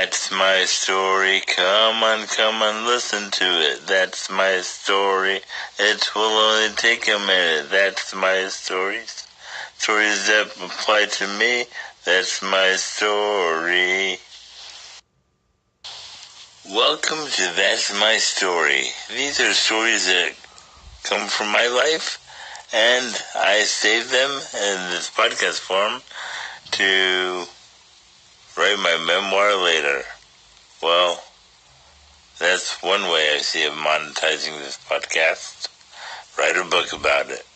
That's my story. Come on, listen to it. That's my story. It will only take a minute. That's my stories. Stories that apply to me. That's my story. Welcome to That's My Story. These are stories that come from my life, and I save them in this podcast form to write my memoir later. Well, that's one way I see of monetizing this podcast. Write a book about it.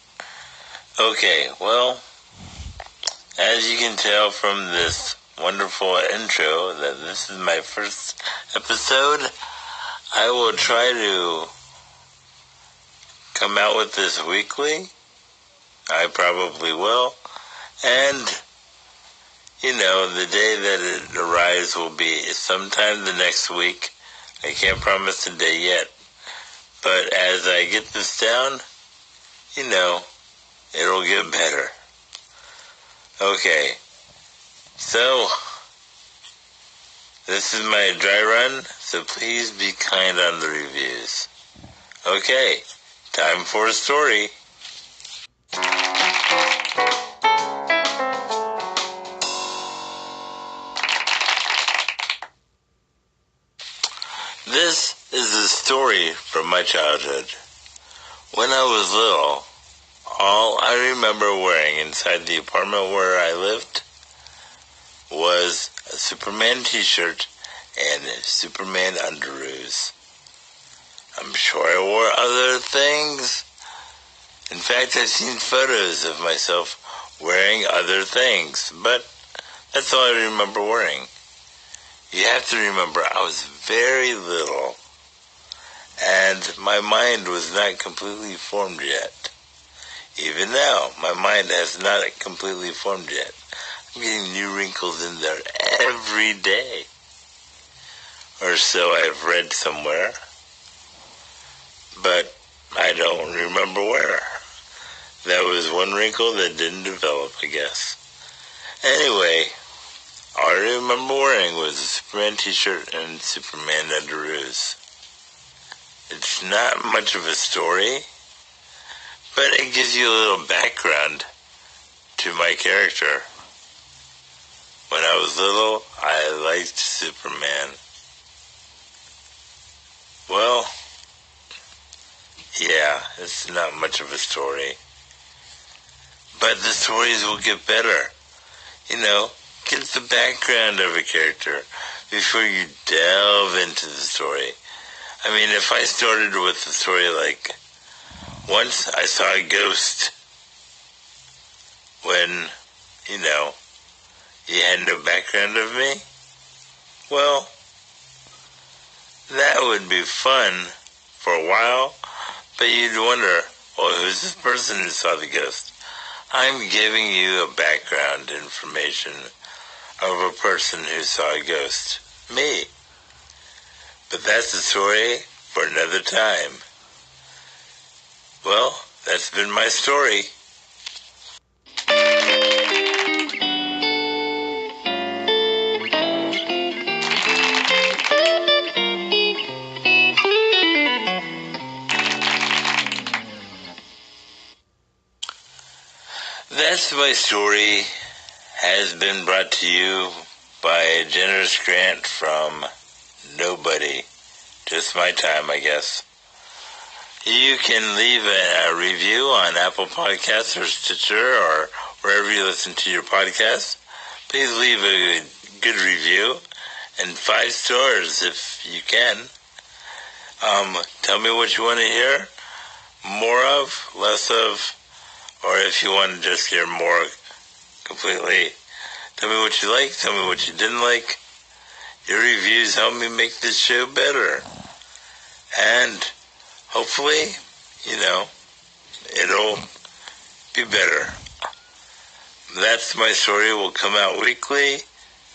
Okay, well, as you can tell from this wonderful intro that this is my first episode, I will try to come out with this weekly. I probably will. And, the day that it arrives will be sometime the next week. I can't promise a day yet. But as I get this down, it'll get better. Okay. So, this is my dry run, so please be kind on the reviews. Okay, time for a story. This is a story from my childhood. When I was little, all I remember wearing inside the apartment where I lived was a Superman t-shirt and Superman underoos. I'm sure I wore other things. In fact, I've seen photos of myself wearing other things, but that's all I remember wearing. You have to remember, I was very little, and my mind was not completely formed yet. Even now, my mind has not completely formed yet. I'm getting new wrinkles in there every day. Or so I've read somewhere. But I don't remember where. That was one wrinkle that didn't develop, I guess. Anyway, all I remember wearing was a Superman t-shirt and Superman underoos. It's not much of a story, but it gives you a little background to my character. When I was little, I liked Superman. Well, yeah, it's not much of a story. But the stories will get better. Get the background of a character before you delve into the story. I mean, if I started with a story like, once I saw a ghost when, you had no background of me, well, that would be fun for a while, but you'd wonder, well, who's this person who saw the ghost? I'm giving you a background information of a person who saw a ghost. Me. But that's a story for another time. Well, that's been my story. That's My Story has been brought to you by a generous grant from nobody. Just my time, I guess. You can leave a review on Apple Podcasts or Stitcher or wherever you listen to your podcasts. Please leave a good review and 5 stars if you can. Tell me what you want to hear more of, less of, or if you want to just hear more completely. Tell me what you like, tell me what you didn't like. Your reviews help me make this show better. And hopefully, it'll be better. That's My Story will come out weekly.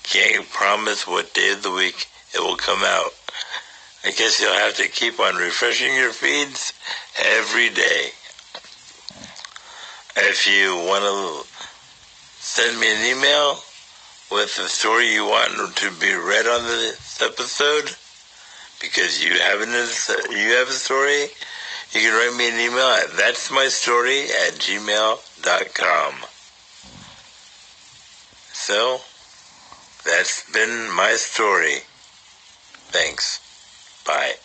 Can't promise what day of the week it will come out. I guess you'll have to keep on refreshing your feeds every day. If you want to send me an email, with the story you want to be read on this episode, because you have a story, you can write me an email at that'smystory@gmail.com. So, that's been my story. Thanks. Bye.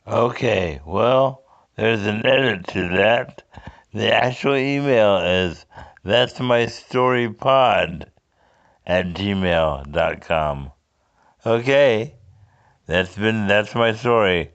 Okay, well, there's an edit to that. The actual email is that'smystorypod@gmail.com. Okay, that's my story.